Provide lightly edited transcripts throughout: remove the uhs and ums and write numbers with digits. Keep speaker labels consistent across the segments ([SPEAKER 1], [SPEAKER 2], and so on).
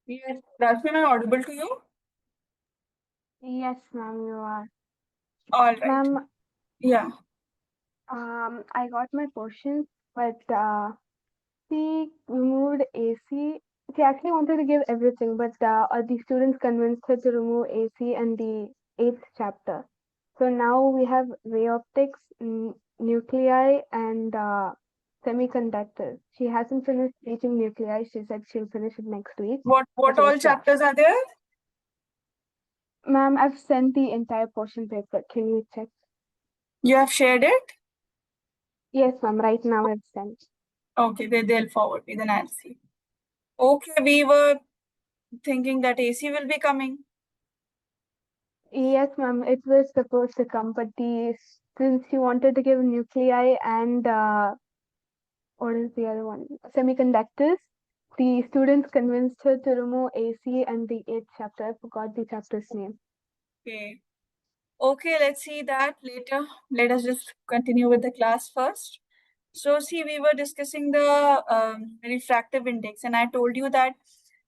[SPEAKER 1] Yes, Basmi, am I audible to you?
[SPEAKER 2] Yes, ma'am, you are.
[SPEAKER 1] All right.
[SPEAKER 2] Ma'am,
[SPEAKER 1] Yeah.
[SPEAKER 2] I got my portions, but she removed AC. She actually wanted to give everything, but the students convinced her to remove AC and the eighth chapter. So now we have ray optics, nuclei, and semiconductors. She hasn't finished teaching nuclei. She said she'll finish it next week.
[SPEAKER 1] What
[SPEAKER 2] But
[SPEAKER 1] all
[SPEAKER 2] yes, yeah.
[SPEAKER 1] chapters are there?
[SPEAKER 2] Ma'am, I've sent the entire portion paper. Can you check?
[SPEAKER 1] You have shared it?
[SPEAKER 2] Yes, ma'am. Right now I've sent.
[SPEAKER 1] Okay, they'll forward me, then I'll see. Okay, we were thinking that AC will be coming.
[SPEAKER 2] Yes, ma'am, it was supposed to come, but since she wanted to give nuclei and what is the other one? Semiconductors, the students convinced her to remove AC and the eighth chapter. I forgot the chapter's name.
[SPEAKER 1] Okay. Okay, let's see that later. Let us just continue with the class first. So see, we were discussing the refractive index, and I told you that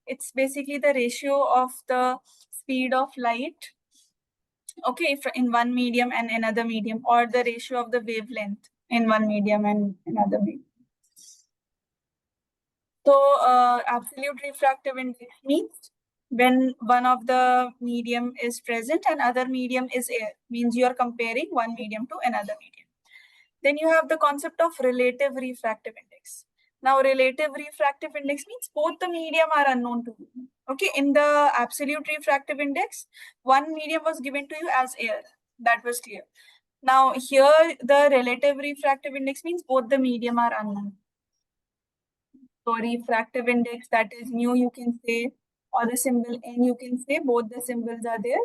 [SPEAKER 1] it's basically the ratio of the speed of light, okay, in one medium and another medium, or the ratio of the wavelength in one medium and another medium. So absolute refractive index means when one of the medium is present and other medium is air, means you are comparing one medium to another medium. Then you have the concept of relative refractive index. Now, relative refractive index means both the medium are unknown to you. Okay, in the absolute refractive index, one medium was given to you as air. That was clear. Now, here the relative refractive index means both the medium are unknown. So, refractive index, that is mu, you can say, or the symbol n, you can say, both the symbols are there.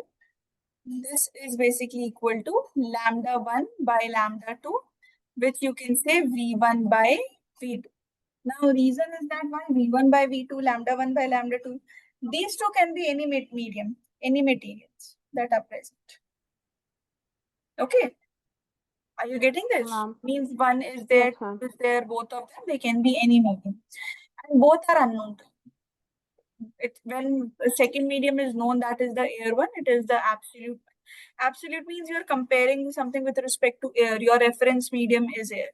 [SPEAKER 1] This is basically equal to lambda 1 by lambda 2, which you can say V1 by V2. Now, reason is that why V1 by V2, lambda 1 by lambda 2, these two can be any medium, any materials that are present. Okay. Are you getting this?
[SPEAKER 2] Ma'am.
[SPEAKER 1] Means one is
[SPEAKER 2] Yes,
[SPEAKER 1] there,
[SPEAKER 2] ma'am.
[SPEAKER 1] two is there, both of them, they can be any medium. And both are unknown. When the second medium is known, that is the air one, it is the absolute. Absolute means you're comparing something with respect to air. Your reference medium is air.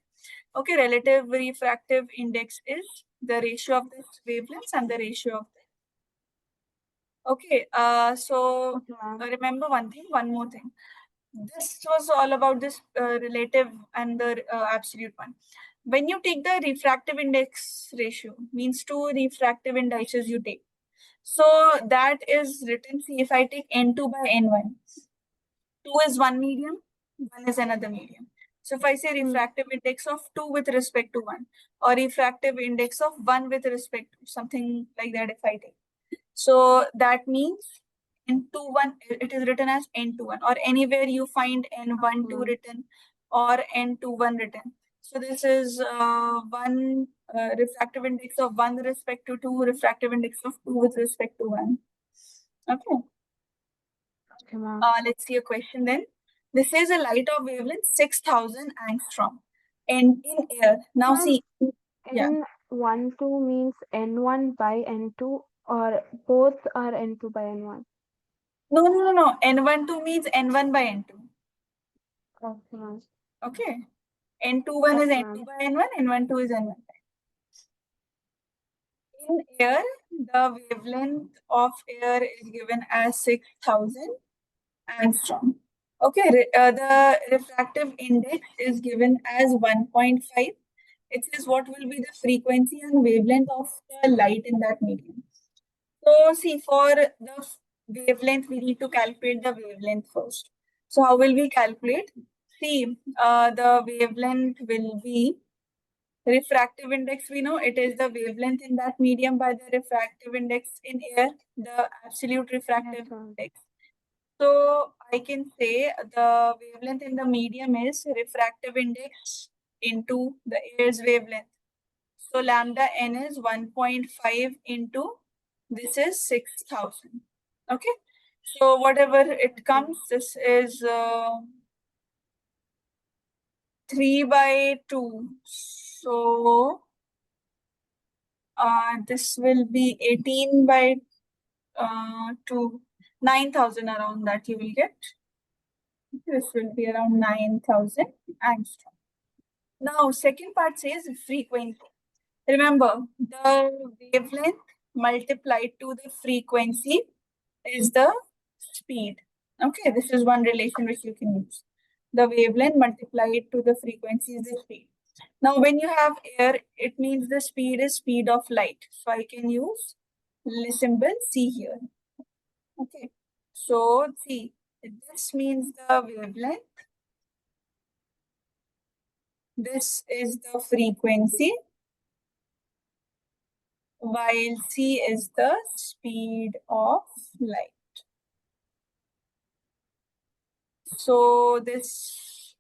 [SPEAKER 1] Okay, relative refractive index is the ratio of the wavelengths and the ratio of the. Okay, so
[SPEAKER 2] Okay, ma'am.
[SPEAKER 1] remember one more thing. This was all about this relative and the absolute one. When you take the refractive index ratio, means two refractive indices you take. So that is written, see, if I take N2 by N1, 2 is one medium, 1 is another medium. So if I say refractive index of 2 with respect to 1, or refractive index of 1 with respect to something like that, if I take. So that means N21, it is written as N21, or anywhere you find N12
[SPEAKER 2] Ma'am.
[SPEAKER 1] written or N21 written. So this is one refractive index of 1 with respect to 2, refractive index of 2 with respect to 1. Okay.
[SPEAKER 2] Okay, ma'am.
[SPEAKER 1] Let's see a question then. This is a light of wavelength 6,000 angstrom and in air. Now
[SPEAKER 2] Ma'am,
[SPEAKER 1] see, yeah.
[SPEAKER 2] N12 means N1 by N2 or both are N2 by N1.
[SPEAKER 1] No. N12 means N1 by N2.
[SPEAKER 2] Okay, ma'am.
[SPEAKER 1] Okay. N21 is
[SPEAKER 2] Okay,
[SPEAKER 1] N2
[SPEAKER 2] ma'am.
[SPEAKER 1] by N1, N12 is N1 by N1. In air, the wavelength of air is given as 6,000 angstrom. Okay, the refractive index is given as 1.5. It says what will be the frequency and wavelength of the light in that medium. So see, for the wavelength, we need to calculate the wavelength first. So how will we calculate? See, the wavelength will be refractive index. We know it is the wavelength in that medium by the refractive index in air, the absolute
[SPEAKER 2] Yes,
[SPEAKER 1] refractive
[SPEAKER 2] ma'am.
[SPEAKER 1] index. So I can say the wavelength in the medium is refractive index into the air's wavelength. So lambda n is 1.5 into this is 6,000. Okay. So whatever it
[SPEAKER 2] Okay.
[SPEAKER 1] comes, this is 3 by 2. So this will be 18 by to 9,000 around that you will get. This will be around 9,000 angstrom. Now, second part says frequency. Remember, the wavelength multiplied to the frequency is the speed. Okay, this is one relation which you can use. The wavelength multiplied to the frequency is the speed. Now, when you have air, it means the speed is speed of light. So I can use symbol C here. Okay, so see, this means the wavelength. This is the frequency, while C is the speed of light. So this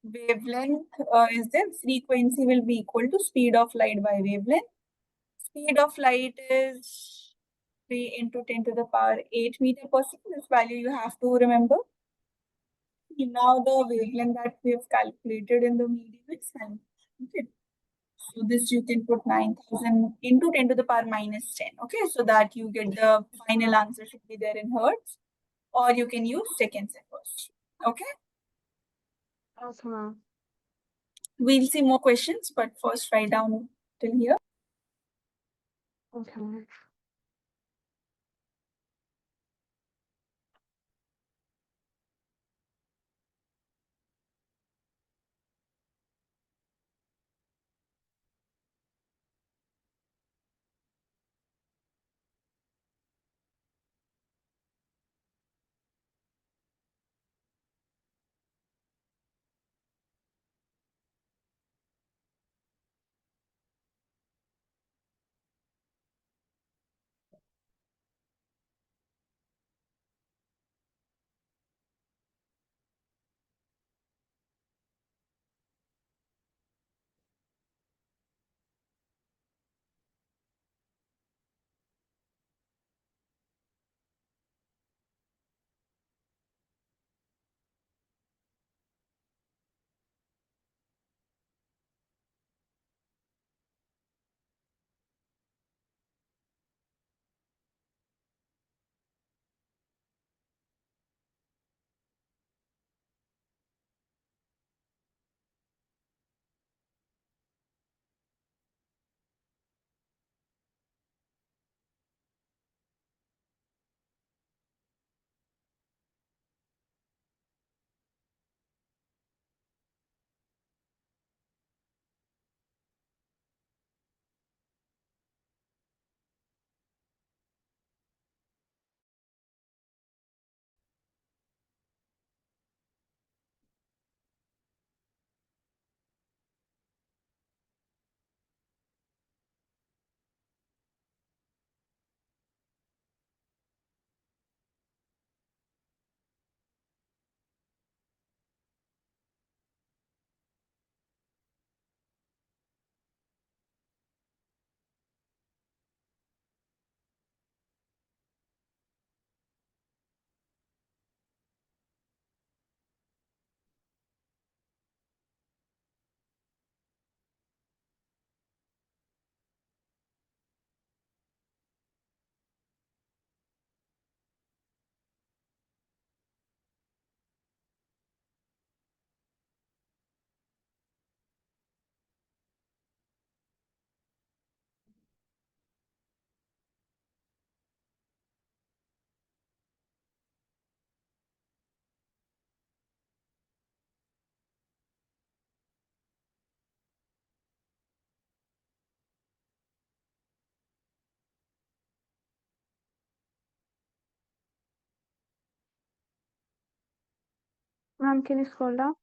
[SPEAKER 1] wavelength is the frequency will be equal to speed of light by wavelength. Speed of light is 3 into 10 to the power 8 meter per second. This value you have to remember. Now the wavelength that we have calculated in the medium is 9. Okay. So this you can put 9,000 into 10 to the power minus 10. Okay, so that you get the final answer should be there in hertz, or you can use seconds and first. Okay.
[SPEAKER 2] Okay, ma'am.
[SPEAKER 1] We'll see more questions, but first write down till here.
[SPEAKER 2] Okay, ma'am. Ma'am, can you scroll down?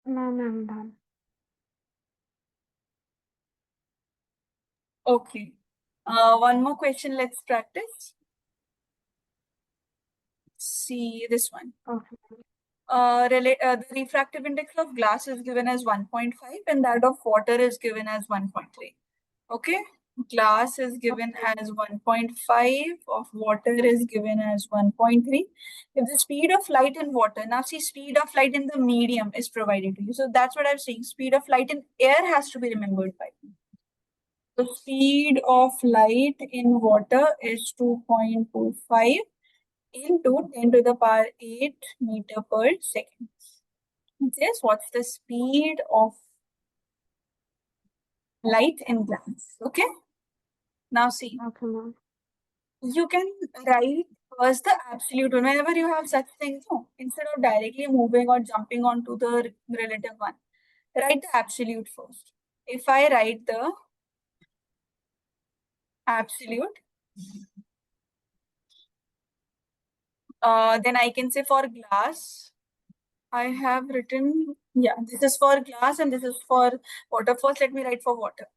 [SPEAKER 2] Ma'am, I'm done.
[SPEAKER 1] Okay. One more question, let's practice. See this one.
[SPEAKER 2] Okay.
[SPEAKER 1] The refractive index of glass is given as 1.5 and that of water is given as 1.3. Okay, glass is given as 1.5, of water is given as 1.3. If the speed of light in water, now see, speed of light in the medium is provided to you. So that's what I'm saying. Speed of light in air has to be remembered by you. The speed of light in water is 2.25 into 10 to the power 8 meter per second. It says what's the speed of light in glass. Okay. Now see,
[SPEAKER 2] Okay, ma'am.
[SPEAKER 1] you can write first the absolute one. Whenever you have such things, no, instead of directly moving or jumping onto the relative one, write the absolute first. If I write the absolute, then I can say for glass, I have written, yeah, this is for glass and this is for water. First, let me write for water.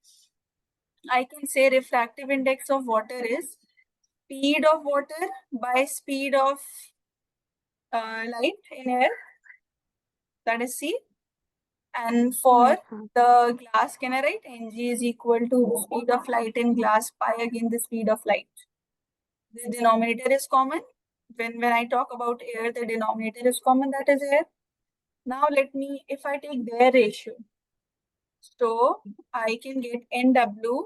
[SPEAKER 1] I can say refractive index of water is speed of water by speed of light in air, that is C. And for
[SPEAKER 2] Yes, ma'am.
[SPEAKER 1] the glass, can I write Ng is equal to speed of light in glass pi again the speed of light. The denominator is common. When I talk about air, the denominator is common, that is air. Now let me, if I take their ratio, so I can get Nw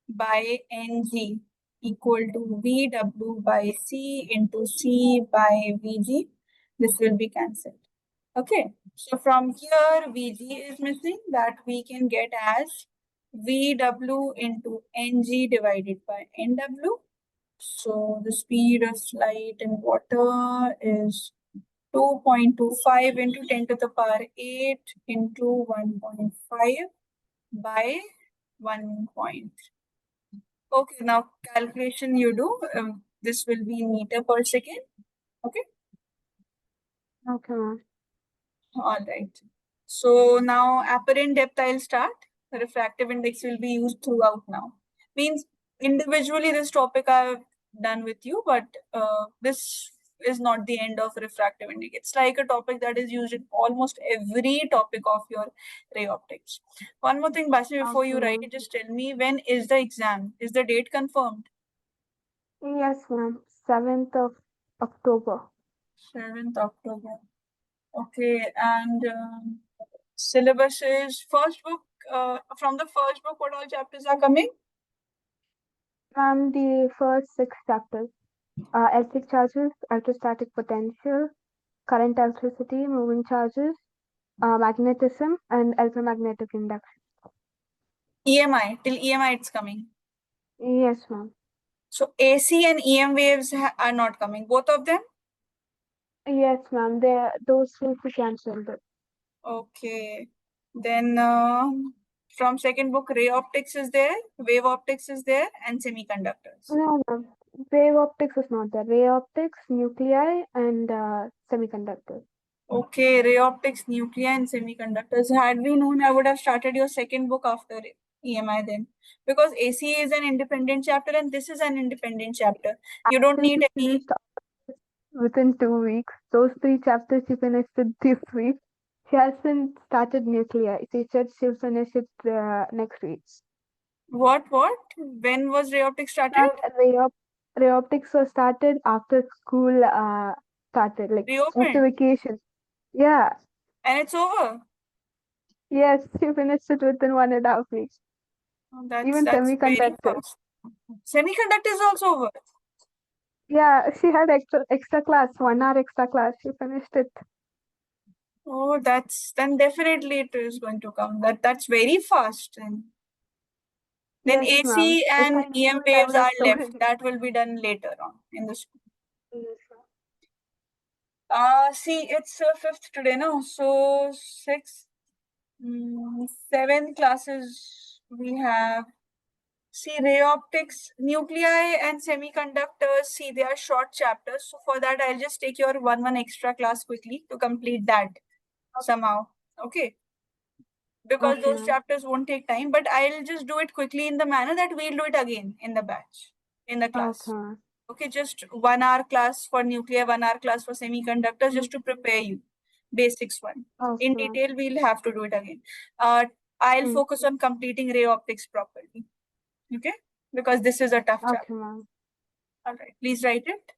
[SPEAKER 1] by Ng equal to Vw by C into C by Vg. This will be cancelled. Okay, so from here Vg is missing, that we can get as Vw into Ng divided by Nw. So the speed of light in water is 2.25 into 10 to the power 8 into 1.5 by 1 point. Okay, now calculation you do. This will be meter per second. Okay.
[SPEAKER 2] Okay, ma'am.
[SPEAKER 1] All right. So now apparent depth I'll start. The refractive index will be used throughout now. Means individually this topic I've done with you, but this is not the end of refractive index. It's like a topic that is used in almost every topic of your ray optics. One more thing, Basmi, before
[SPEAKER 2] Okay,
[SPEAKER 1] you write
[SPEAKER 2] ma'am.
[SPEAKER 1] it, just tell me when is the exam? Is the date confirmed?
[SPEAKER 2] Yes, ma'am. 7th of October.
[SPEAKER 1] 7th October. Okay, and syllabus is first book. From the first book, what all chapters are coming?
[SPEAKER 2] Ma'am, the first 6 chapters. Electric charges, electrostatic potential, current electricity, moving charges, magnetism, and electromagnetic induction.
[SPEAKER 1] EMI, till EMI it's coming.
[SPEAKER 2] Yes, ma'am.
[SPEAKER 1] So AC and EM waves are not coming, both of them?
[SPEAKER 2] Yes, ma'am. Those will be cancelled.
[SPEAKER 1] Okay. Then from second book, ray optics is there, wave optics is there, and semiconductors.
[SPEAKER 2] No, ma'am. Wave optics is not there. Ray optics, nuclei, and semiconductors.
[SPEAKER 1] Okay, ray optics, nuclei, and semiconductors. Had we known, I would have started your second book after EMI then. Because AC is an independent chapter and this is an independent chapter. You don't
[SPEAKER 2] Actually,
[SPEAKER 1] need
[SPEAKER 2] she
[SPEAKER 1] any.
[SPEAKER 2] finished within 2 weeks. Those 3 chapters she finished it this week. She hasn't started nuclear. She said she'll finish it next week.
[SPEAKER 1] What? When was ray optics started?
[SPEAKER 2] And ray optics was started after school started, like after
[SPEAKER 1] Reopened.
[SPEAKER 2] vacation. Yeah.
[SPEAKER 1] And it's over.
[SPEAKER 2] Yes, she finished it within 1.5 weeks.
[SPEAKER 1] Oh,
[SPEAKER 2] Even
[SPEAKER 1] that's very
[SPEAKER 2] semiconductors.
[SPEAKER 1] fast. Semiconductor is also over.
[SPEAKER 2] Yeah, she had extra class, 1 hour extra class. She finished it.
[SPEAKER 1] Oh, then definitely it is going to come. That's very fast. Then
[SPEAKER 2] Yes, ma'am.
[SPEAKER 1] AC
[SPEAKER 2] If
[SPEAKER 1] and
[SPEAKER 2] I
[SPEAKER 1] EM
[SPEAKER 2] knew it, I
[SPEAKER 1] waves
[SPEAKER 2] would have
[SPEAKER 1] are
[SPEAKER 2] told
[SPEAKER 1] left.
[SPEAKER 2] you.
[SPEAKER 1] That will be done later on in the school.
[SPEAKER 2] Yes, ma'am.
[SPEAKER 1] See, it's fifth today, no? So six, 7 classes we have. See, ray optics, nuclei, and semiconductors. See, they are short chapters. So for that, I'll just take your one extra class quickly to complete that somehow. Okay, because
[SPEAKER 2] Okay,
[SPEAKER 1] those
[SPEAKER 2] ma'am.
[SPEAKER 1] chapters won't take time, but I'll just do it quickly in the manner that we'll do it again in the batch, in the
[SPEAKER 2] Okay,
[SPEAKER 1] class.
[SPEAKER 2] ma'am.
[SPEAKER 1] Okay, just 1 hour class for nuclear, 1 hour class for semiconductors,
[SPEAKER 2] Mm.
[SPEAKER 1] just to prepare you. Basics one.
[SPEAKER 2] Okay,
[SPEAKER 1] In
[SPEAKER 2] ma'am.
[SPEAKER 1] detail, we'll have to do it again. I'll
[SPEAKER 2] Mm.
[SPEAKER 1] focus on completing ray optics properly. Okay, because this is a tough chapter.
[SPEAKER 2] Okay, ma'am.
[SPEAKER 1] All right, please write it.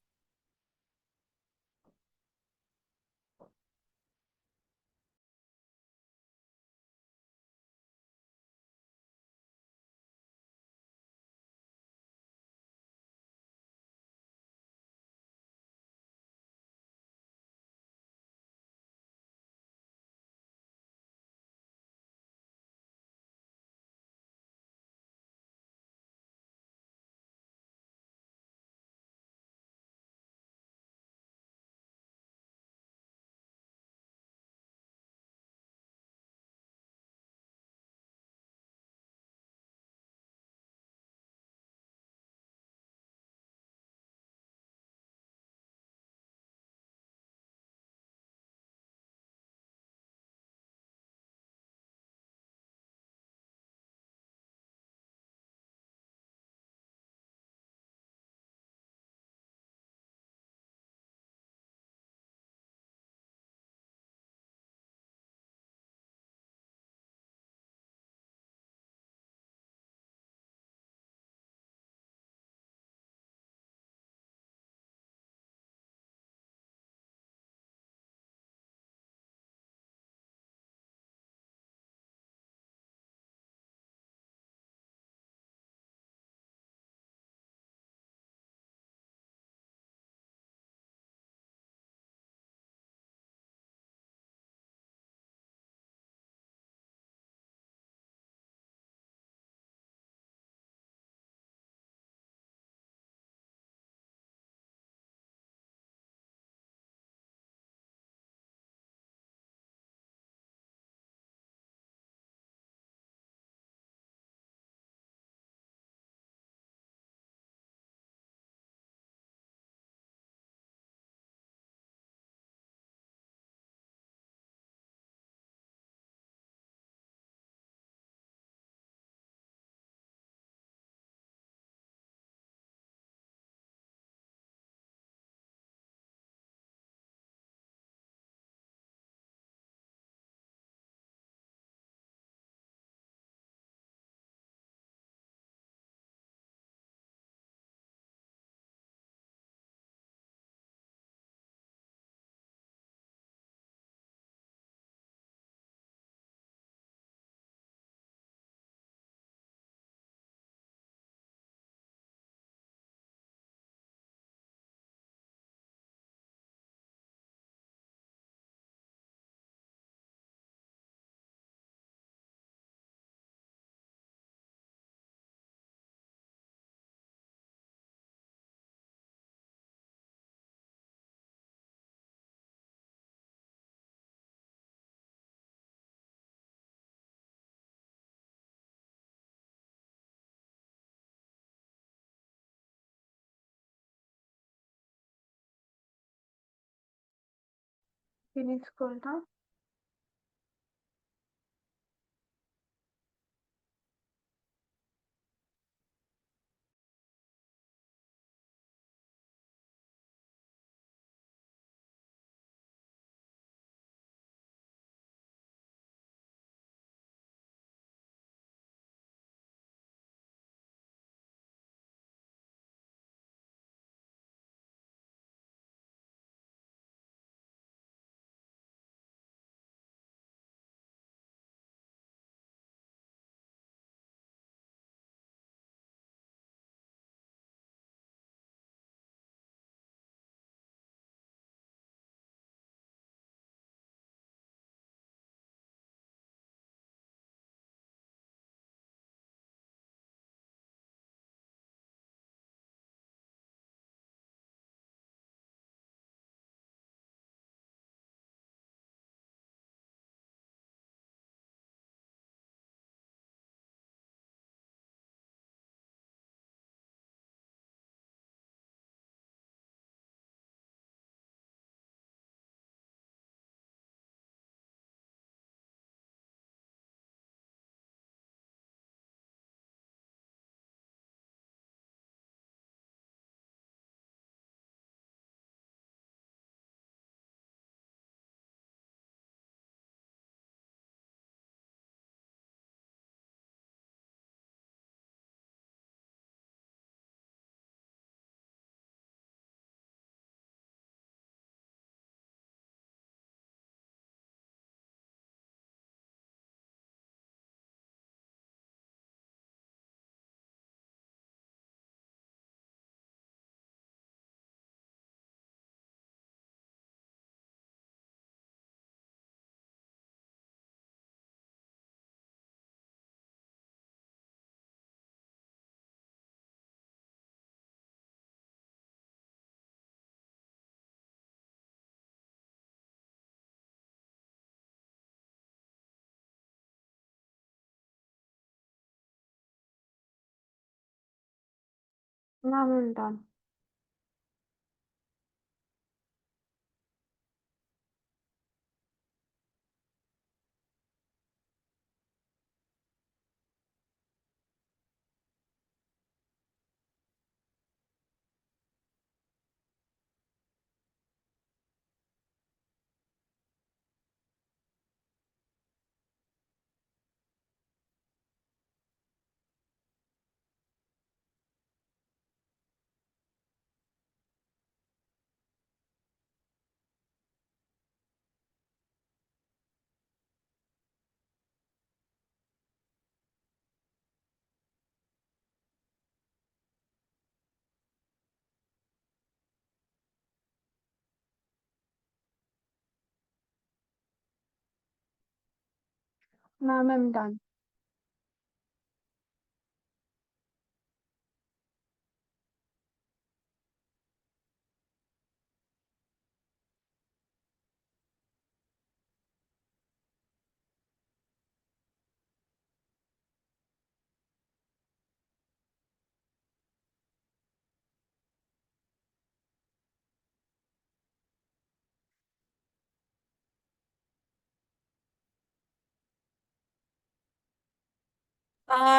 [SPEAKER 2] Can you scroll down? Ma'am, I'm done. Ma'am, I'm done.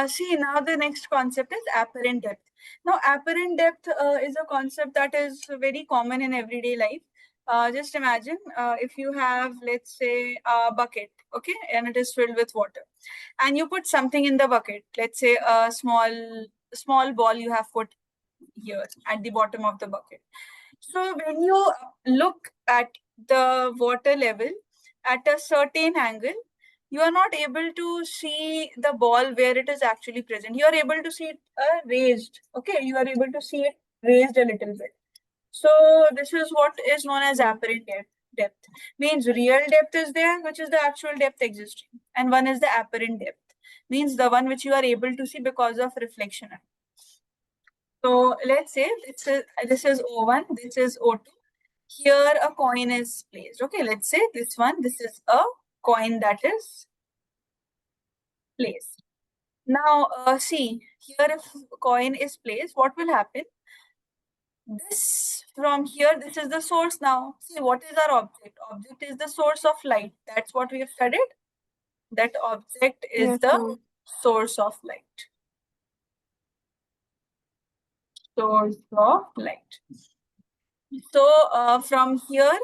[SPEAKER 1] See, now the next concept is apparent depth. Now, apparent depth is a concept that is very common in everyday life. Just imagine if you have, let's say, a bucket, okay, and it is filled with water, and you put something in the bucket. Let's say a small ball you have put here at the bottom of the bucket. So when you look at the water level at a certain angle, you are not able to see the ball where it is actually present. You are able to see it raised. Okay, you are able to see it raised a little bit. So this is what is known as
[SPEAKER 2] Yes.
[SPEAKER 1] apparent depth. Depth means real depth is there, which is the actual depth existing, and one is the apparent depth, means the one which you are able to see because of reflection. So let's say this is O1, this is O2. Here a coin is placed. Okay, let's say this is a coin that is placed. Now, see, here if coin is placed, what will happen? This from here, this is the source now. See, what is our object? Object is the source of light. That's what we have studied. That object is
[SPEAKER 2] Yes,
[SPEAKER 1] the
[SPEAKER 2] ma'am.
[SPEAKER 1] source of light. Source of light. So from here,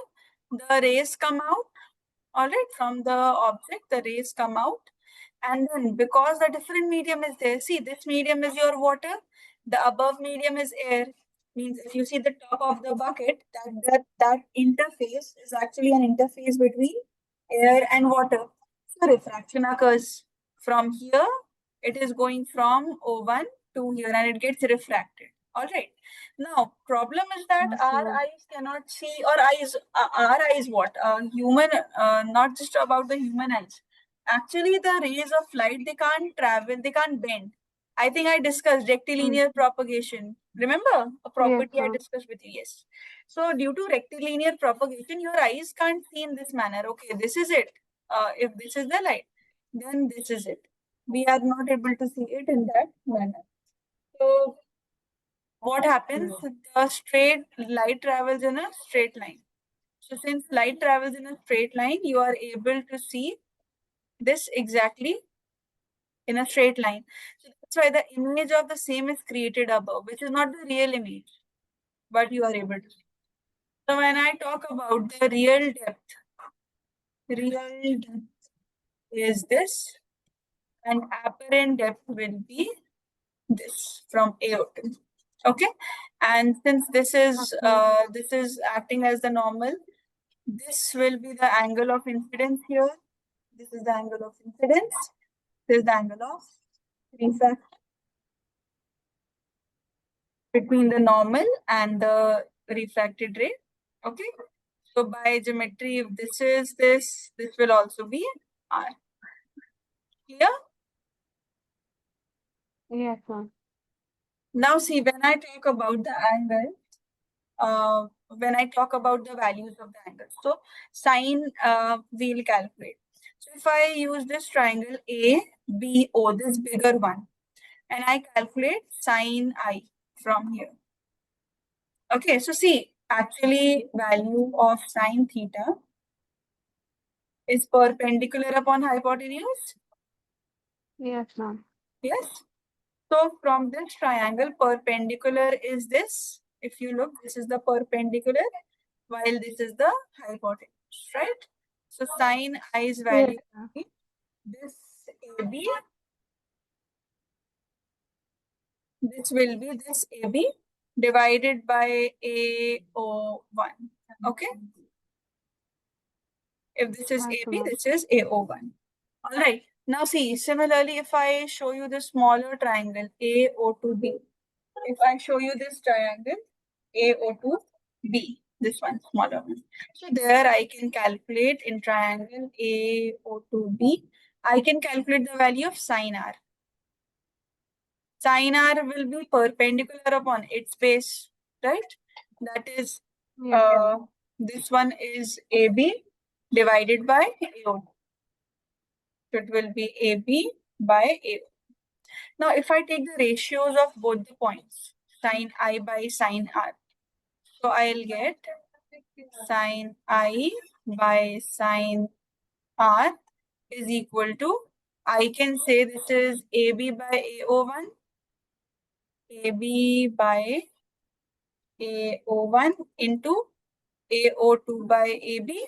[SPEAKER 1] the rays come out. All right, from the object, the rays come out. And then because the different medium is there, see, this medium is your water, the above medium is air. Means if you see the top of the bucket, that interface is actually an interface between air and water. So refraction occurs. From here, it is going from O1 to here and it gets refracted. All right. Now, problem is that
[SPEAKER 2] Yes,
[SPEAKER 1] our
[SPEAKER 2] ma'am.
[SPEAKER 1] eyes cannot see, or our eyes what? Human, not just about the human eyes. Actually, the rays of light, they can't travel, they can't bend. I think I discussed
[SPEAKER 2] Mm.
[SPEAKER 1] rectilinear propagation. Remember a
[SPEAKER 2] Yes,
[SPEAKER 1] property I
[SPEAKER 2] ma'am.
[SPEAKER 1] discussed with you? Yes. So, due to rectilinear propagation, your eyes can't see in this manner. Okay, this is it. If this is the light, then this is it. We are not able to see it in that manner. So, what happens? The straight light travels in a straight line. So, since light travels in a straight line, you are able to see this exactly in a straight line. So that's why the image of the same is created above, which is not the real image, but you are able to see. So when I talk about the real depth is this, and apparent depth will be this from AO2. Okay, and since
[SPEAKER 2] Okay.
[SPEAKER 1] this is acting as the normal, this will be the angle of incidence here. This is the angle of incidence. This is the angle of refraction between the normal and the refracted ray. Okay. So by geometry, if this is this will also be R. Clear?
[SPEAKER 2] Yes, ma'am.
[SPEAKER 1] Now see, when I talk about the angle, when I talk about the values of the angle, so sine we'll calculate. So if I use this triangle A, B, O, this bigger one, and I calculate sine I. from here. Okay, so see, actually value of sine theta is perpendicular upon hypotenuse.
[SPEAKER 2] Yes, ma'am.
[SPEAKER 1] Yes. So from this triangle, perpendicular is this. If you look, this is the perpendicular, while this is the hypotenuse, right? So sine i's
[SPEAKER 2] Yes,
[SPEAKER 1] value
[SPEAKER 2] ma'am.
[SPEAKER 1] is this AB. This will be this AB divided by AO1. Okay. If this is
[SPEAKER 2] Okay,
[SPEAKER 1] AB,
[SPEAKER 2] ma'am.
[SPEAKER 1] this is AO1. All right. Now see, similarly, if I show you the smaller triangle AO2B, if I show you this triangle AO2B, this one, smaller one. So there I can calculate in triangle AO2B, I can calculate the value of sine R. Sine R will be perpendicular upon its base, right? That is,
[SPEAKER 2] Yes, ma'am.
[SPEAKER 1] this one is AB divided by AO. So it will be AB by AO. Now, if I take the ratios of both the points, sine I by sine R, so I'll get sine I by sine R is equal to, I can say this is AB by AO1, AB by AO1 into AO2 by AB.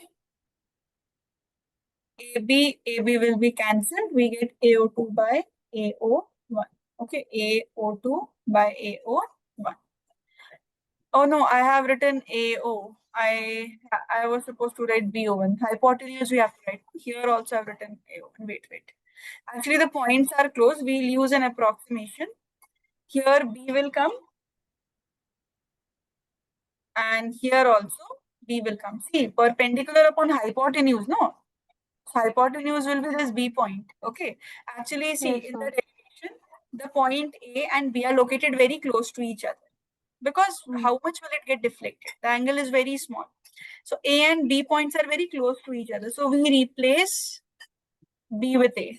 [SPEAKER 1] AB will be cancelled. We get AO2 by AO1. Okay, AO2 by AO1. Oh no, I have written AO. I was supposed to write BO1. Hypotenuse we have to write. Here also I've written AO1. Wait. Actually, the points are close. We'll use an approximation. Here B will come, and here also B will come. See, perpendicular upon hypotenuse, no? Hypotenuse will be this B point. Okay. Actually, see,
[SPEAKER 2] Yes,
[SPEAKER 1] in the
[SPEAKER 2] ma'am.
[SPEAKER 1] derivation, the point A and B are located very close to each other. Because
[SPEAKER 2] Mm.
[SPEAKER 1] how much will it get deflected? The angle is very small. So A and B points are very close to each other. So we replace B with A.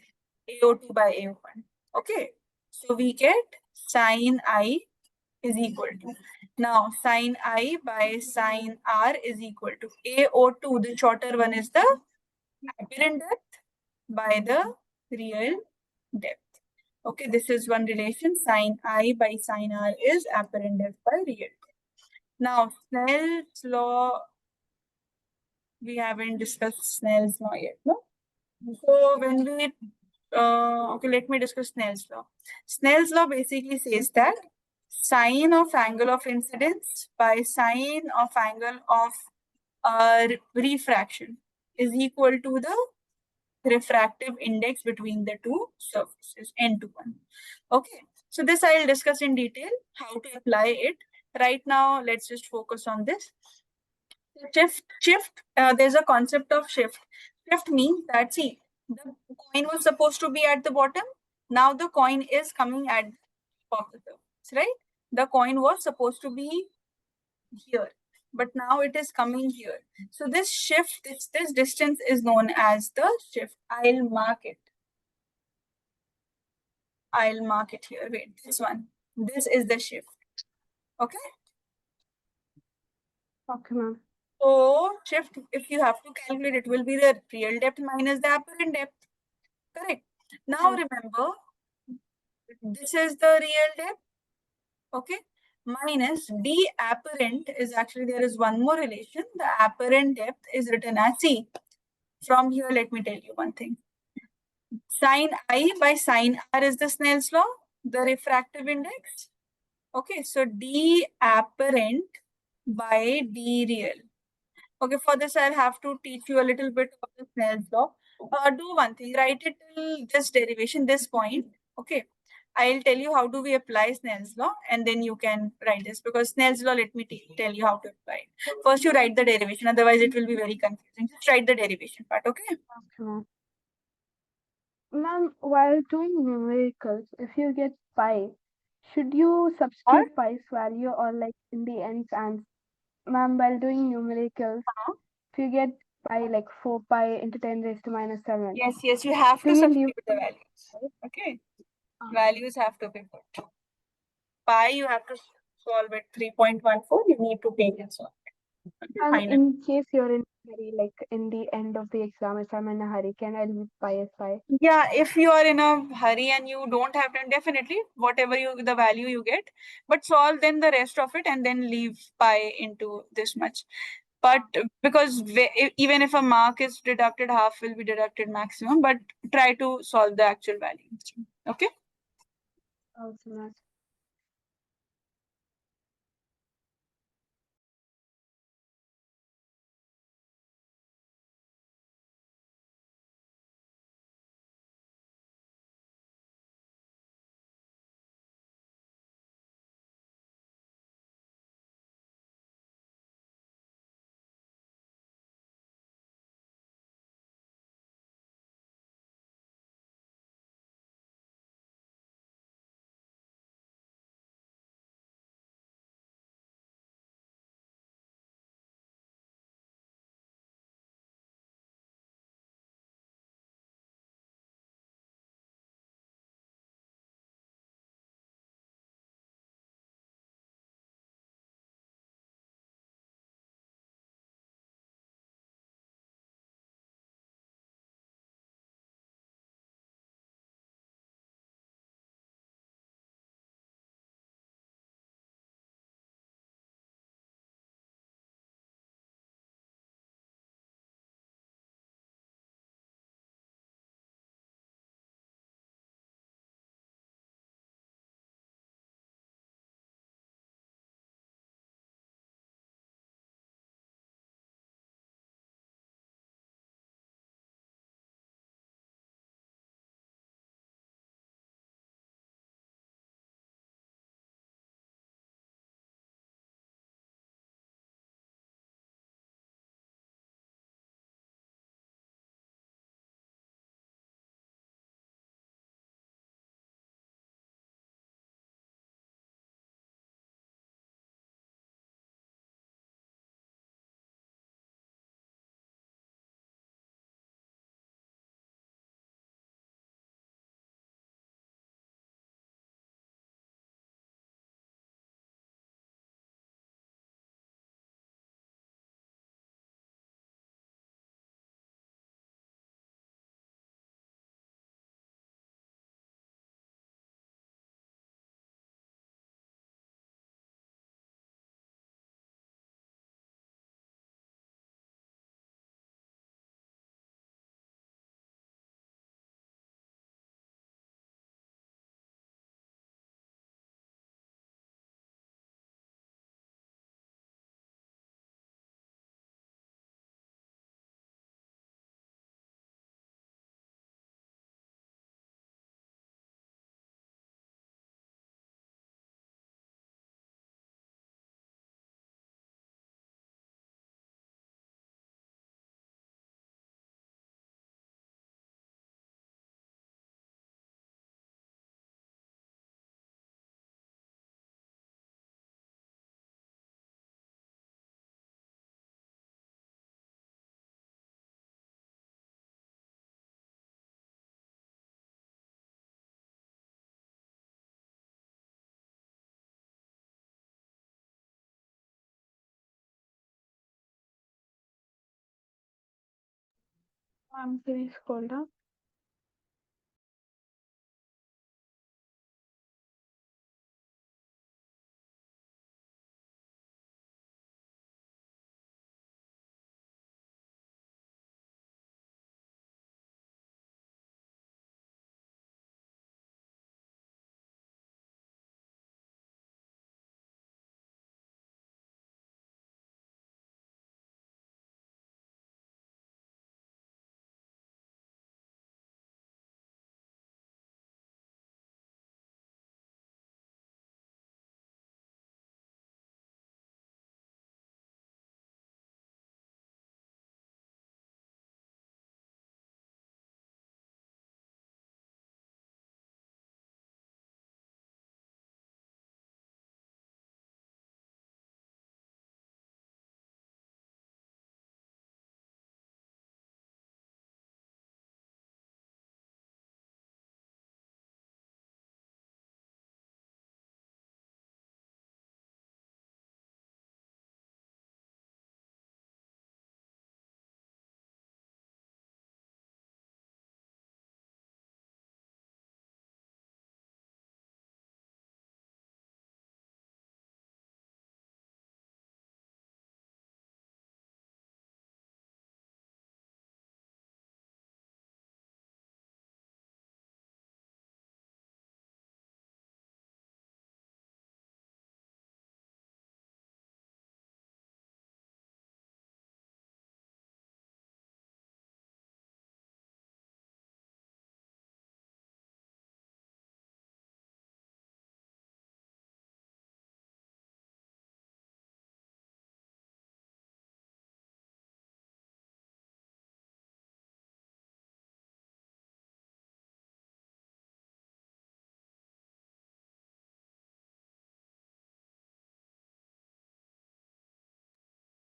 [SPEAKER 1] AO2 by AO1. Okay. So we get sine I is equal to. Now sine I by sine R is equal to AO2. The shorter one is the apparent depth by the real depth. Okay, this is one relation. Sine I by sine R is apparent depth by real depth. Now, Snell's law, we haven't discussed Snell's law yet, no? So when we, okay, let me discuss Snell's law. Snell's law basically says that sine of angle of incidence by sine of angle of refraction is equal to the refractive index between the two surfaces, n to 1. Okay, so this I'll discuss in detail, how to apply it. Right now, let's just focus on this. Shift, there's a concept of shift. Shift means that, see, the coin was supposed to be at the bottom. Now the coin is coming at the top of the surface, right? The coin was supposed to be here, but now it is coming here. So this shift, this distance is known as the shift. I'll mark it here. Wait, this one. This is the shift. Okay.
[SPEAKER 2] Okay, ma'am.
[SPEAKER 1] So shift, if you have to calculate, it will be the real depth minus the apparent depth. Correct. Now
[SPEAKER 2] Yes.
[SPEAKER 1] remember, this is the real depth. Okay. Minus d apparent is actually, there is one more relation. The apparent depth is written as C. From here, let me tell you one thing. Sine I by sine R is the Snell's law, the refractive index. Okay, so D apparent by D real. Okay, for this I'll have to teach you a little bit of the Snell's law. Do one thing, write it till this derivation, this point. Okay, I'll tell you how do we apply Snell's law, and then you can write this, because Snell's law, let me tell you how to apply it. First you write the derivation, otherwise it will be very confusing. Just write the derivation part, okay?
[SPEAKER 2] Okay, ma'am. Ma'am, while doing numericals, if you get pi, should you
[SPEAKER 1] Or
[SPEAKER 2] substitute pi's value or like in the ends and ma'am, while doing numericals, if you get pi like 4 pi into 10 raised to minus 7,
[SPEAKER 1] yes, you have
[SPEAKER 2] do
[SPEAKER 1] to
[SPEAKER 2] you leave
[SPEAKER 1] substitute the values. Okay,
[SPEAKER 2] pi?
[SPEAKER 1] values have to be put. Pi you have to solve it 3.14, you need to take it solve. Okay,
[SPEAKER 2] And
[SPEAKER 1] final.
[SPEAKER 2] in case you're in a hurry, like in the end of the exam, if I'm in a hurry, can I leave by SI?
[SPEAKER 1] Yeah, if you are in a hurry and you don't have time, definitely whatever the value you get, but solve then the rest of it and then leave pi into this much. But because even if a mark is deducted, half will be deducted maximum, but try to solve the actual value. Okay.
[SPEAKER 2] Also not. Please scroll down.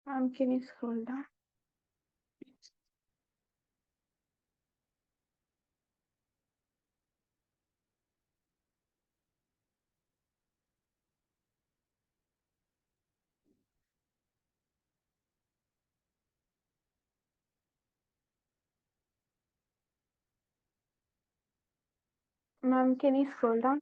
[SPEAKER 2] Can you scroll down? Ma'am, can you scroll down?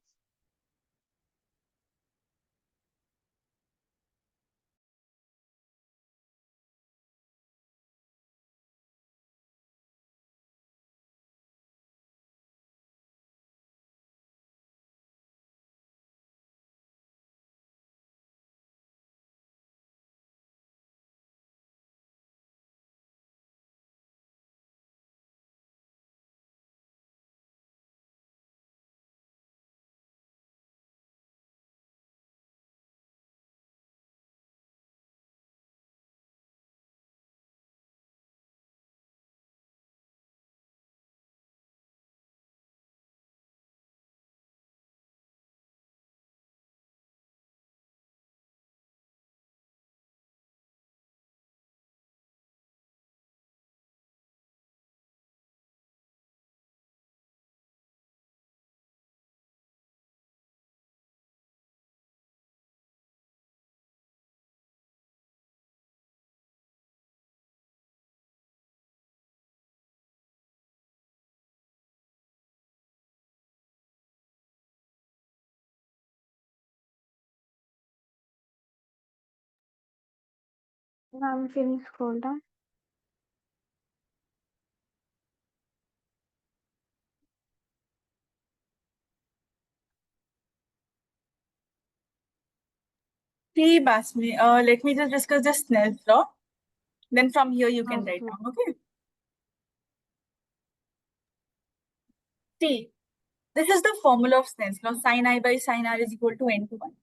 [SPEAKER 2] Ma'am, can you scroll down?
[SPEAKER 1] See, Basmi, let me just discuss the Snell's law. Then from here you can write
[SPEAKER 2] Okay.
[SPEAKER 1] down, okay? See, this is the formula of Snell's law. Sin I by sin R is equal to n to 1.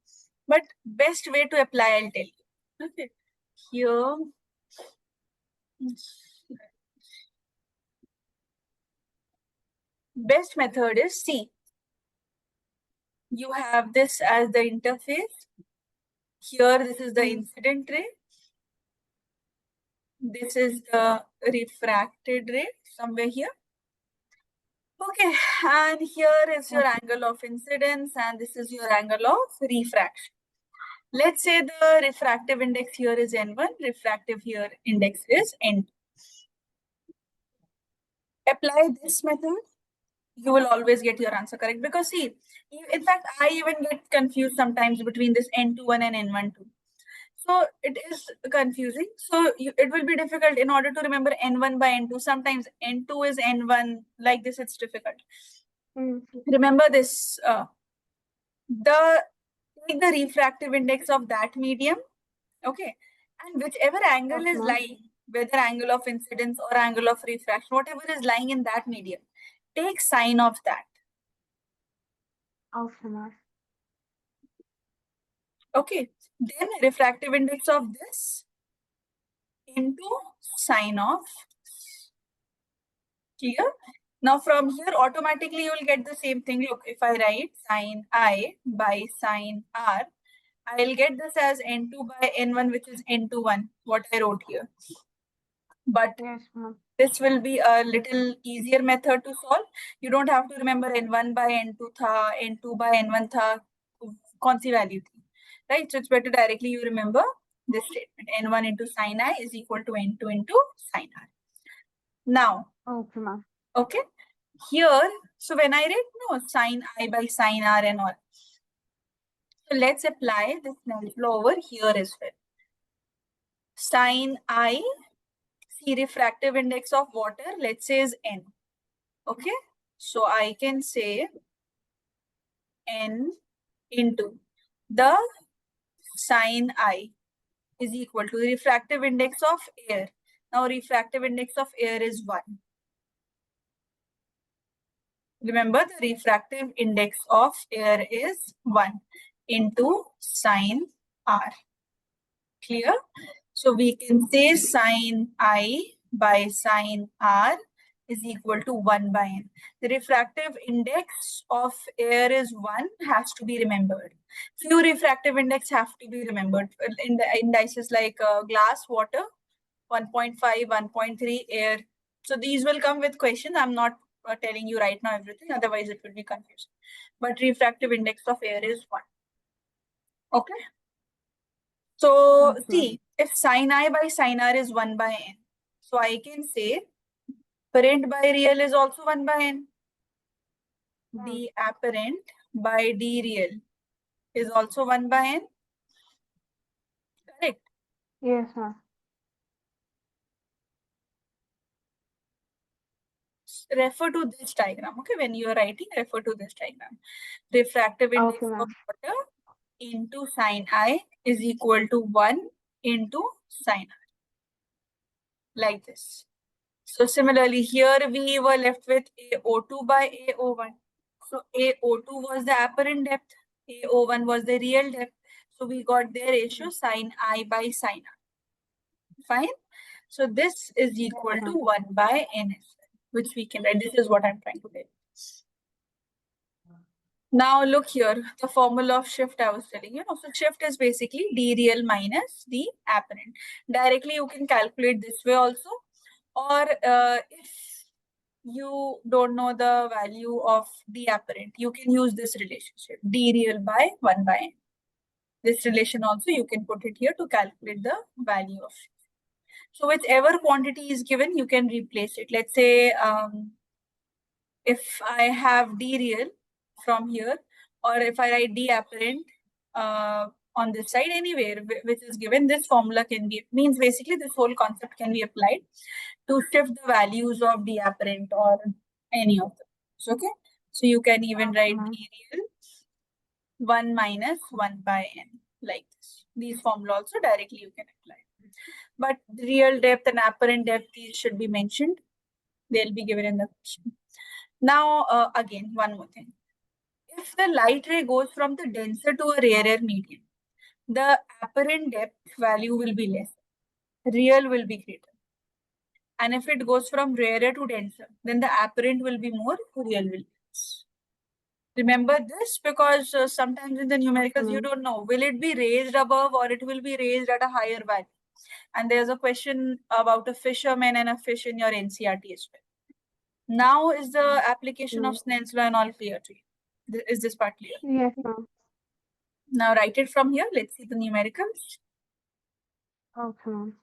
[SPEAKER 1] But best way to apply, I'll tell you. Okay. Here, best method is, see, you have this as the interface. Here, this is the incident ray. This is the refracted ray somewhere here. Okay, and here is your angle of incidence, and this is your angle of refraction. Let's say the refractive index here is n1, refractive here index is n2. Apply this method, you will always get your answer correct, because see, in fact, I even get confused sometimes between this n21 and n12. So it is confusing. So it will be difficult in order to remember n1 by n2. Sometimes n2 is n1, like this, it's difficult. Remember this, take the refractive index of that medium, okay? And whichever angle is lying, whether angle of incidence or angle of refraction, whatever is lying in that medium, take sine of that.
[SPEAKER 2] Okay, ma'am.
[SPEAKER 1] Okay, then refractive index of this into sine of. Clear? Now from here, automatically you will get the same thing. Look, if I write sine I by sine R, I will get this as n2 by n1, which is n21, what I wrote here. But
[SPEAKER 2] yes, ma'am,
[SPEAKER 1] this will be a little easier method to solve. You don't have to remember n1 by n2 tha, n2 by n1 tha, kaun si value thi, right? So it's better directly you remember this statement. n1 into sine I is equal to n2 into sine R. Now,
[SPEAKER 2] okay, ma'am.
[SPEAKER 1] Okay, here, so when I write no sine I by sine R and all, so let's apply this Snell's law over here as well. Sine I, see, refractive index of water, let's say is n. Okay, so I can say n into the sine I is equal to the refractive index of air. Now refractive index of air is 1. Remember, the refractive index of air is 1 into sine R. Clear? So we can say sine I by sine R is equal to 1 by n. The refractive index of air is 1, has to be remembered. Few refractive index have to be remembered. In the indices like glass, water, 1.5, 1.3, air. So these will come with questions. I'm not telling you right now everything, otherwise it will be confusing. But refractive index of air is 1. Okay. So
[SPEAKER 2] Yes, ma'am.
[SPEAKER 1] see, if sin I by sin R is 1 by n, so I can say apparent by real is also 1 by n. The apparent by d real is also 1 by n. Correct.
[SPEAKER 2] Yes, ma'am.
[SPEAKER 1] Refer to this diagram. Okay, when you are writing, refer to this diagram. Refractive
[SPEAKER 2] Okay,
[SPEAKER 1] index of
[SPEAKER 2] ma'am.
[SPEAKER 1] water into sin I is equal to 1 into sin R, like this. So similarly, here we were left with AO2 by AO1. So AO2 was the apparent depth, AO1 was the real depth. So we got their ratio sin I by sin R. Fine. So this is equal to 1 by n, which we can write. This is what I'm trying to get. Now look here, the formula of shift I was telling you. So shift is basically d real minus the apparent. Directly you can calculate this way also. Or if you don't know the value of the apparent, you can use this relationship, d real by 1 by n. This relation also you can put it here to calculate the value of shift. So whichever quantity is given, you can replace it. Let's say if I have d real from here, or if I write d apparent on this side, anywhere which is given, this formula can be, means basically this whole concept can be applied to shift the values of d apparent or any of them. So, okay. So you can even
[SPEAKER 2] Okay,
[SPEAKER 1] write
[SPEAKER 2] ma'am.
[SPEAKER 1] d real 1 minus 1 by n, like this. These formula also directly you can apply. But real depth and apparent depth, these should be mentioned. They'll be given in the question. Now, again, one more thing. If the light ray goes from the denser to a rarer medium, the apparent depth value will be less. Real will be greater. And if it goes from rarer to denser, then the apparent will be more, real will be less. Remember this because sometimes in the
[SPEAKER 2] Okay,
[SPEAKER 1] numericals you
[SPEAKER 2] ma'am.
[SPEAKER 1] don't know, will it be raised above or it will be raised at a higher value? And there's a question about a fisherman and a fish in your NCRT as well. Now is the application of
[SPEAKER 2] Mm.
[SPEAKER 1] Snell's law and all clear to you? Is this part clear?
[SPEAKER 2] Yes, ma'am.
[SPEAKER 1] Now write it from here. Let's see the numericals.
[SPEAKER 2] Okay, ma'am.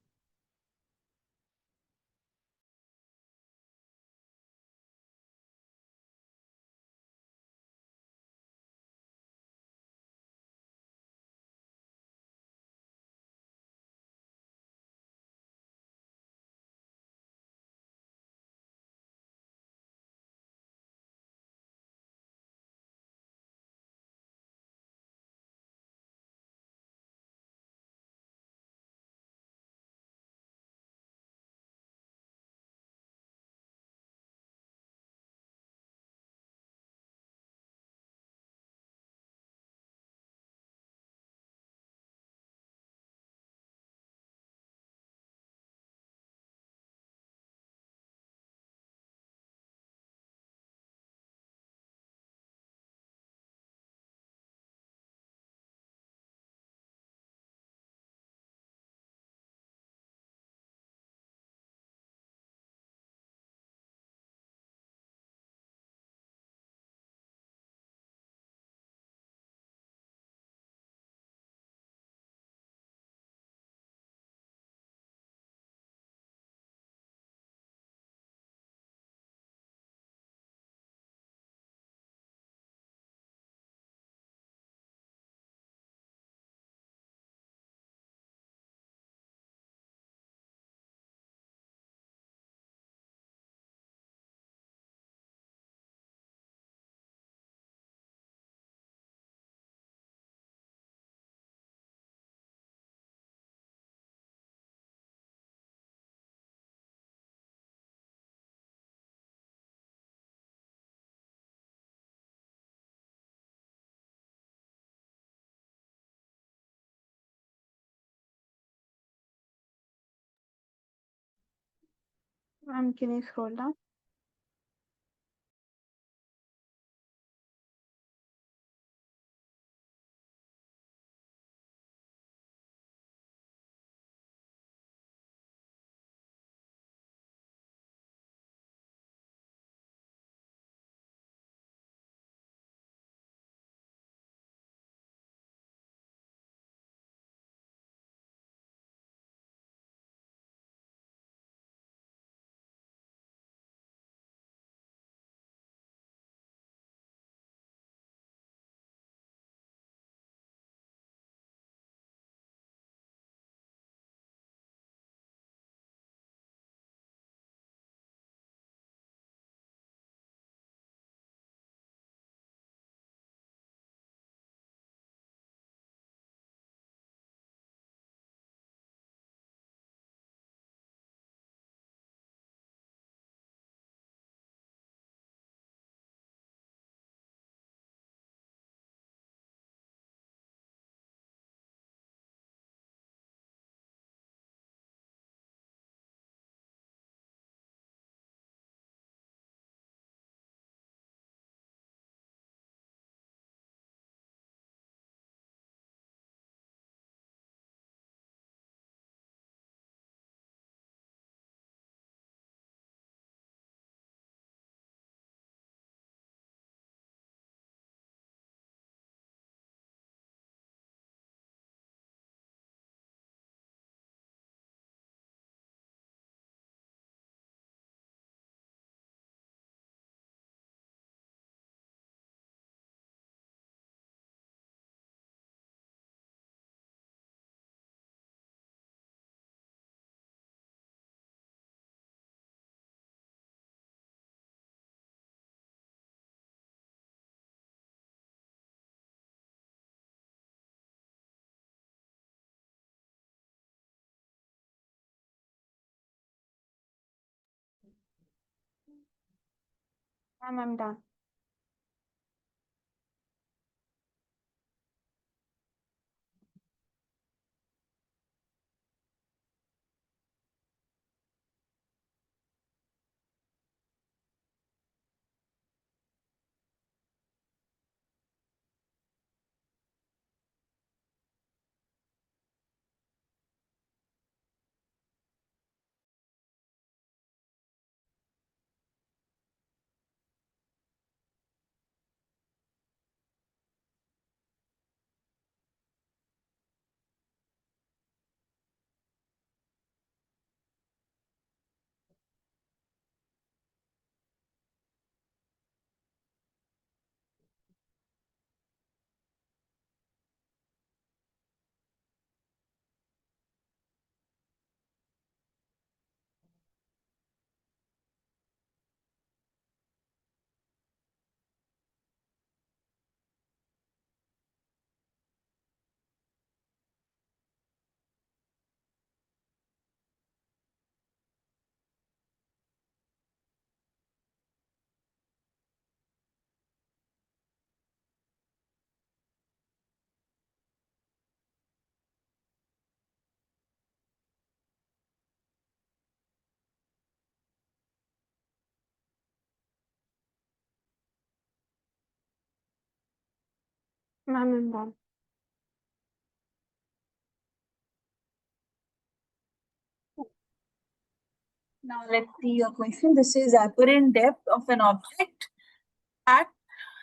[SPEAKER 2] Ma'am, can you scroll down? I'm done. I'm done.
[SPEAKER 1] Now let's see your question. This is apparent depth of an object at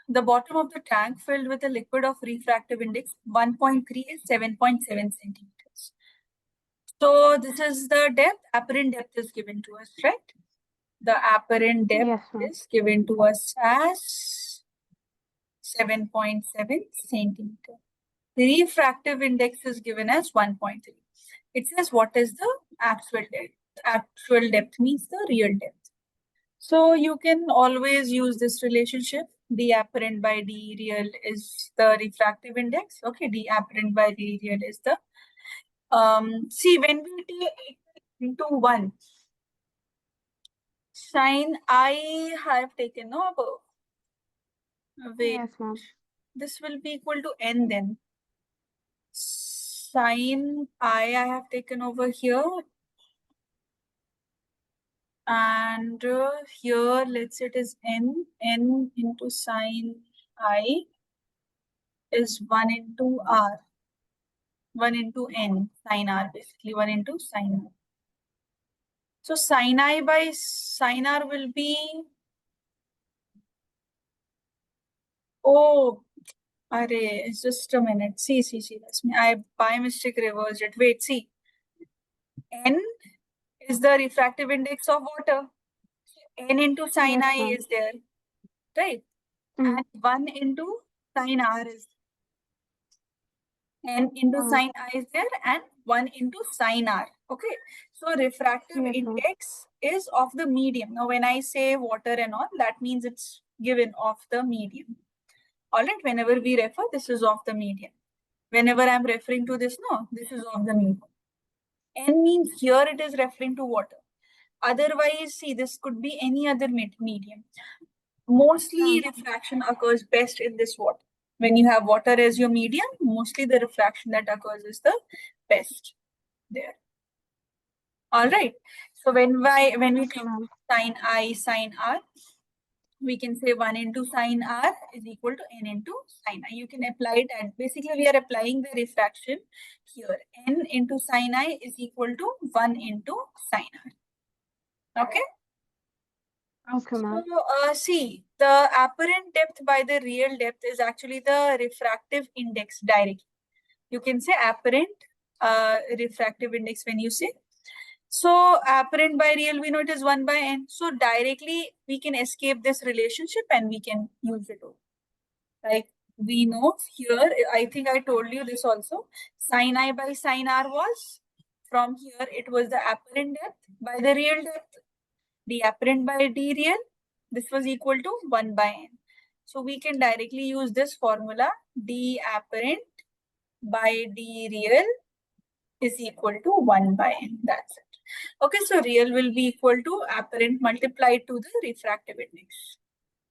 [SPEAKER 1] the bottom of the tank filled with a liquid of refractive index 1.3 is 7.7 centimeters. So this is the depth. Apparent depth is given to us, right? The apparent depth
[SPEAKER 2] Yes, ma'am.
[SPEAKER 1] is given to us as 7.7 centimeter. The refractive index is given as 1.3. It says what is the actual depth. Actual depth means the real depth. So you can always use this relationship. D apparent by D real is the refractive index. Okay, D apparent by D real is the see when we take into 1, sine I have taken no above. Wait,
[SPEAKER 2] Yes, ma'am.
[SPEAKER 1] this will be equal to n then. Sine I have taken over here, and here let's say it is n into sine I is 1 into r, 1 into n, sine r, basically 1 into sine r. So sine I by sine r will be, oh, array, just a minute. See, that's me. I by mistake reversed it. Wait, see. N is the refractive index of water. N into sine
[SPEAKER 2] Yes,
[SPEAKER 1] I
[SPEAKER 2] ma'am.
[SPEAKER 1] is there, right?
[SPEAKER 2] Mm.
[SPEAKER 1] And 1 into sine r is n into sine I is there, and 1 into sine r. Okay. So refractive
[SPEAKER 2] Yes, ma'am.
[SPEAKER 1] index is of the medium. Now, when I say water and all, that means it's given of the medium. All right. Whenever we refer, this is of the medium. Whenever I'm referring to this, no, this is of the medium. N means here it is referring to water. Otherwise, see, this could be any other medium. Mostly refraction occurs best in this water. When you have water as your medium, mostly the refraction that occurs is the best there. All right. So when we
[SPEAKER 2] Okay,
[SPEAKER 1] take
[SPEAKER 2] ma'am.
[SPEAKER 1] sine I, sine r, we can say 1 into sine r is equal to n into sine I. You can apply it at, basically we are applying the refraction here. N into sine I is equal to 1 into sine r. Okay.
[SPEAKER 2] Okay, ma'am.
[SPEAKER 1] So see, the apparent depth by the real depth is actually the refractive index directly. You can say apparent refractive index when you say. So apparent by real, we know it is 1 by n. So directly we can escape this relationship and we can use it over. Like we know here, I think I told you this also. Sin I by sin r was, from here it was the apparent depth by the real depth. The apparent by d real, this was equal to 1 by n. So we can directly use this formula. D apparent by d real is equal to 1 by n. That's it. Okay, so real will be equal to apparent multiplied to the refractive index.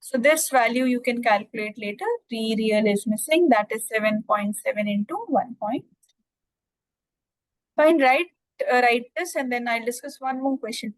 [SPEAKER 1] So this value you can calculate later. T real is missing. That is 7.7 into 1. Fine, write this and then I'll discuss one more question.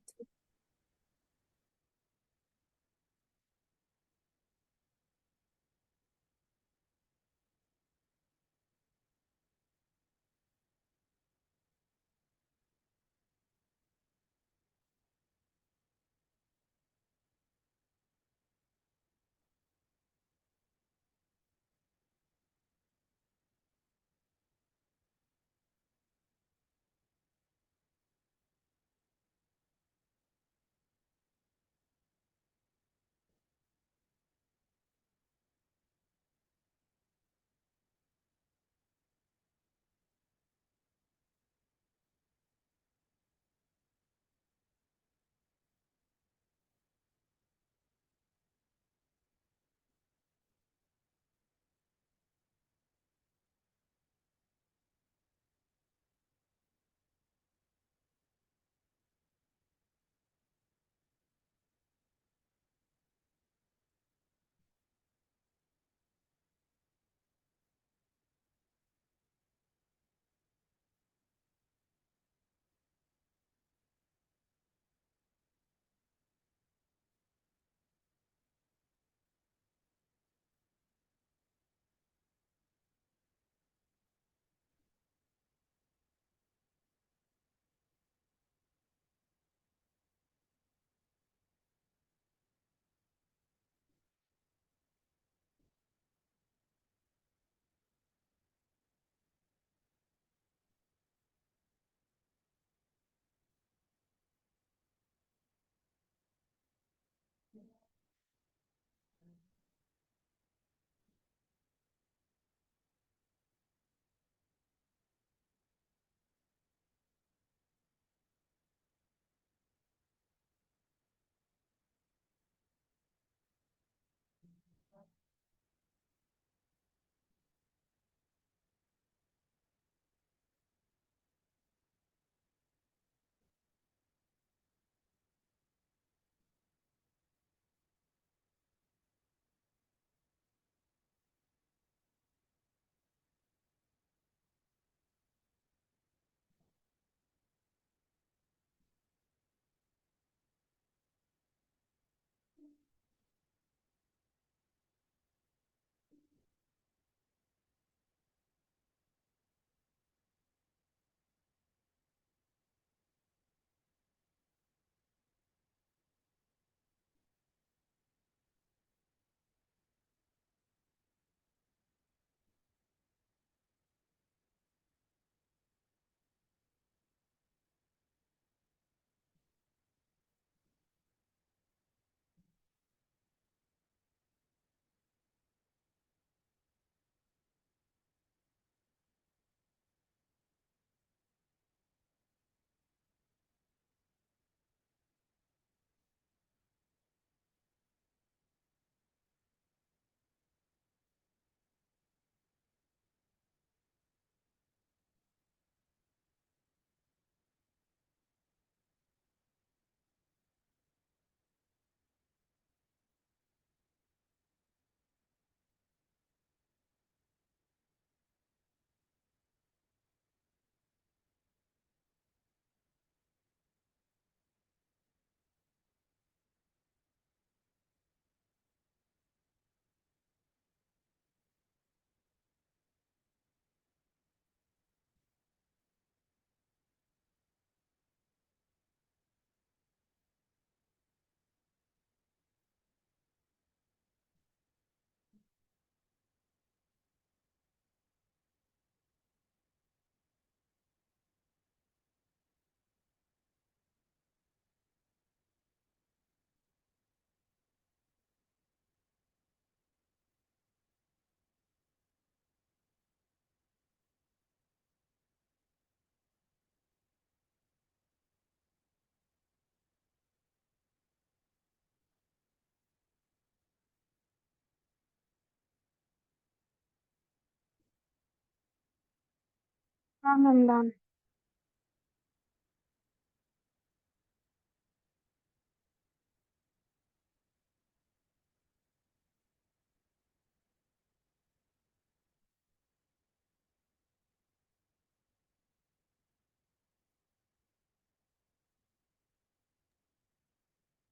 [SPEAKER 2] I'm done.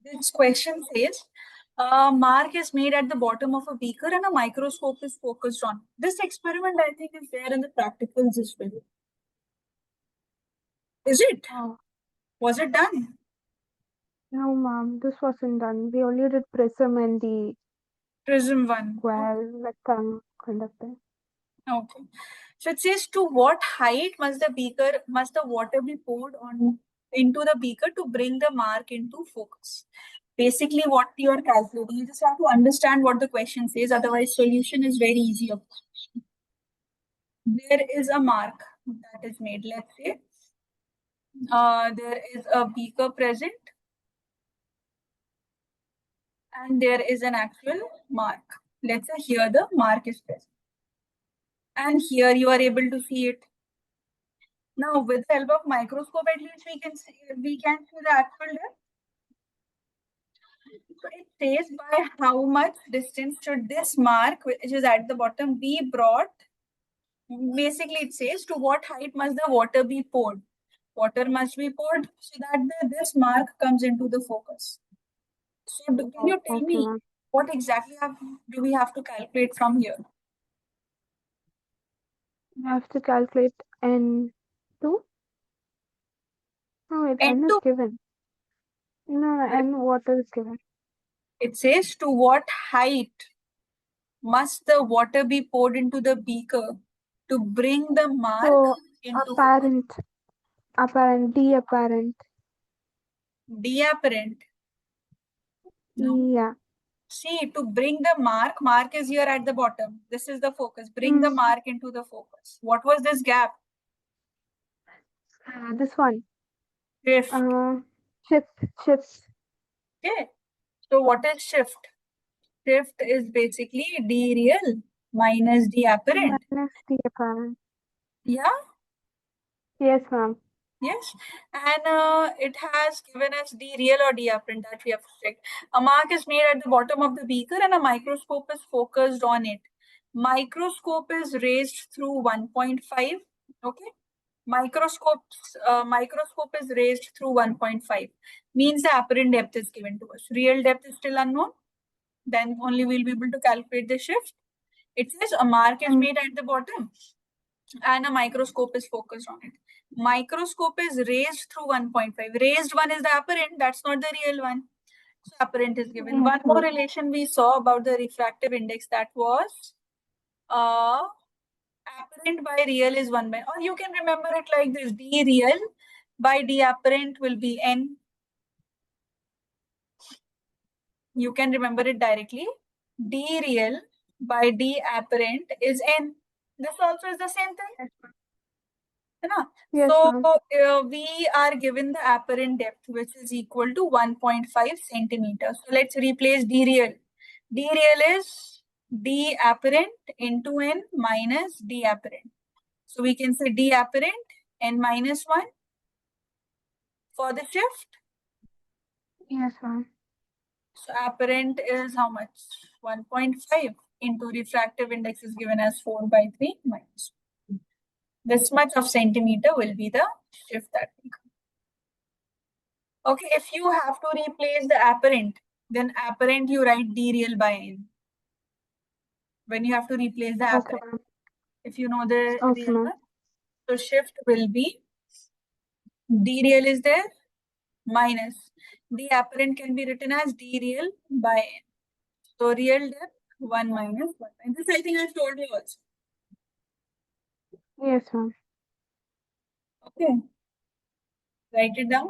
[SPEAKER 1] This question says, mark is made at the bottom of a beaker and a microscope is focused on. This experiment, I think, is there in the practicals as well. Is it?
[SPEAKER 2] Oh,
[SPEAKER 1] Was it done?
[SPEAKER 2] no, ma'am, this wasn't done. We only did prism and the
[SPEAKER 1] Prism 1.
[SPEAKER 2] square rectangle kind of thing.
[SPEAKER 1] Okay. So it says, to what height must the water be poured on into the beaker to bring the mark into focus? Basically, what you are calculating, you just have to understand what the question says. Otherwise, solution is very easy. There is a mark that is made. Let's say there is a beaker present and there is an actual mark. Let's say here the mark is present. And here you are able to see it. Now, with the help of microscope, at least we can see the actual depth. So it says, by how much distance should this mark, which is at the bottom, be brought? Basically, it says, to what height must the water be poured? Water must be poured so that this mark comes into the focus. So can
[SPEAKER 2] Oh,
[SPEAKER 1] you tell
[SPEAKER 2] okay,
[SPEAKER 1] me
[SPEAKER 2] ma'am.
[SPEAKER 1] what exactly do we have to calculate from here?
[SPEAKER 2] You have to calculate N2. No, wait, N is
[SPEAKER 1] N2,
[SPEAKER 2] given. No, N water is given.
[SPEAKER 1] it says, to what height must the water be poured into the beaker to bring the mark
[SPEAKER 2] So,
[SPEAKER 1] into focus?
[SPEAKER 2] D apparent.
[SPEAKER 1] D apparent. No.
[SPEAKER 2] Yeah.
[SPEAKER 1] See, to bring the mark is here at the bottom. This is the focus. Bring the
[SPEAKER 2] Mm.
[SPEAKER 1] mark into the focus. What was this gap?
[SPEAKER 2] This one.
[SPEAKER 1] Shift.
[SPEAKER 2] Shift.
[SPEAKER 1] Okay. So what is shift? Shift is basically D real minus D apparent.
[SPEAKER 2] Minus D apparent.
[SPEAKER 1] Yeah.
[SPEAKER 2] Yes, ma'am.
[SPEAKER 1] Yes, and it has given us D real or D apparent that we have to check. A mark is made at the bottom of the beaker and a microscope is focused on it. Microscope is raised through 1.5. Okay, microscope is raised through 1.5. Means the apparent depth is given to us. Real depth is still unknown. Then only we'll be able to calculate the shift. It says a mark is
[SPEAKER 2] And
[SPEAKER 1] made at the bottom and a microscope is focused on it. Microscope is raised through 1.5. Raised one is the apparent, that's not the real one. So apparent is given.
[SPEAKER 2] yes,
[SPEAKER 1] One more
[SPEAKER 2] ma'am.
[SPEAKER 1] relation we saw about the refractive index, that was uh, apparent by real is 1 by, or you can remember it like this, D real by D apparent will be N. You can remember it directly. D real by D apparent is N. This also is the same thing. है
[SPEAKER 2] Yes,
[SPEAKER 1] So
[SPEAKER 2] ma'am.
[SPEAKER 1] we are given the apparent depth, which is equal to 1.5 centimeters. So let's replace D real. D real is D apparent into N minus D apparent. So we can say D apparent N minus 1 for the shift.
[SPEAKER 2] Yes, ma'am.
[SPEAKER 1] So apparent is how much? 1.5 into refractive index is given as 4 by 3 minus 1. This much of centimeter will be the shift that we got. Okay, if you have to replace the apparent, then apparent you write D real by N. When you have to replace the
[SPEAKER 2] Okay,
[SPEAKER 1] apparent.
[SPEAKER 2] ma'am.
[SPEAKER 1] If you know the
[SPEAKER 2] Okay,
[SPEAKER 1] real
[SPEAKER 2] ma'am.
[SPEAKER 1] one, so shift will be D real is there minus D apparent can be written as D real by N. So real depth 1 minus 1. And this I think I've told you also.
[SPEAKER 2] Yes, ma'am.
[SPEAKER 1] Okay, write it down.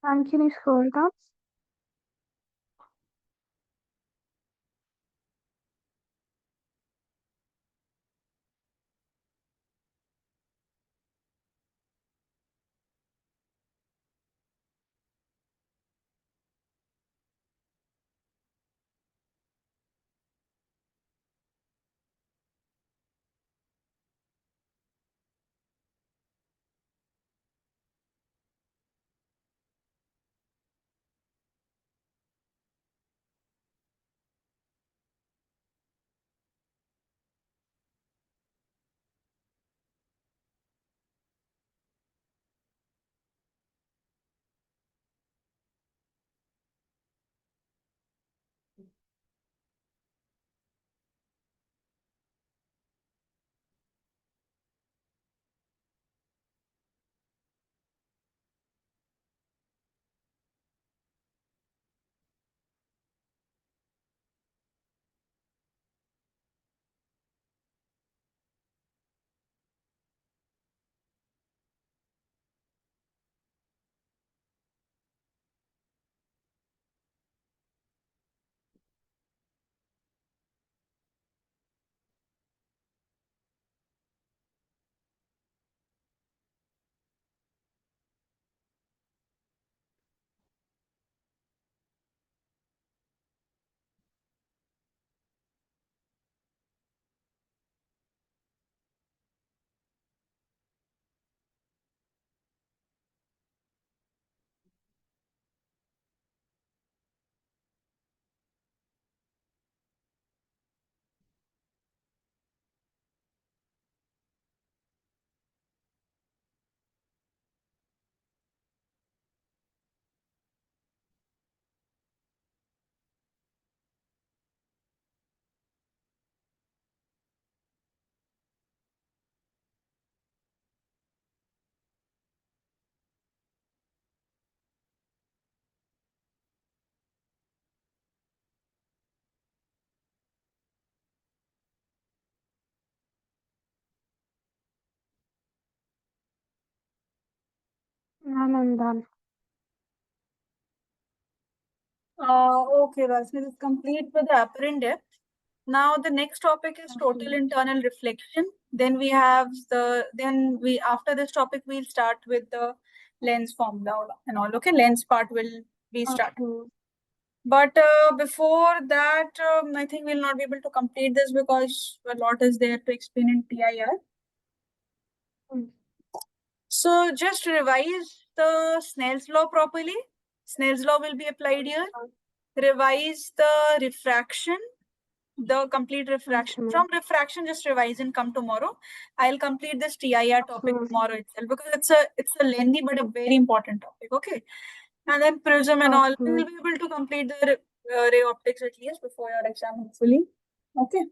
[SPEAKER 2] Can you scroll down? I'm done.
[SPEAKER 1] Okay, Basmi, this is complete with the apparent depth. Now the next topic is total internal reflection. Then we have after this topic we'll start with the lens formula and all. Okay, lens part will be started.
[SPEAKER 2] Okay.
[SPEAKER 1] But before that, I think we'll not be able to complete this because a lot is there to explain in TIR.
[SPEAKER 2] Mm.
[SPEAKER 1] So just revise the Snell's law properly. Snell's law will be applied here. Revise the refraction, the complete refraction.
[SPEAKER 2] Okay.
[SPEAKER 1] From refraction, just revise and come tomorrow. I'll complete this TIR topic
[SPEAKER 2] Okay.
[SPEAKER 1] tomorrow itself because it's a lengthy but a very important topic. Okay. And then prism and all,
[SPEAKER 2] Okay.
[SPEAKER 1] we'll be able to complete the ray optics at least before your exam, hopefully. Okay.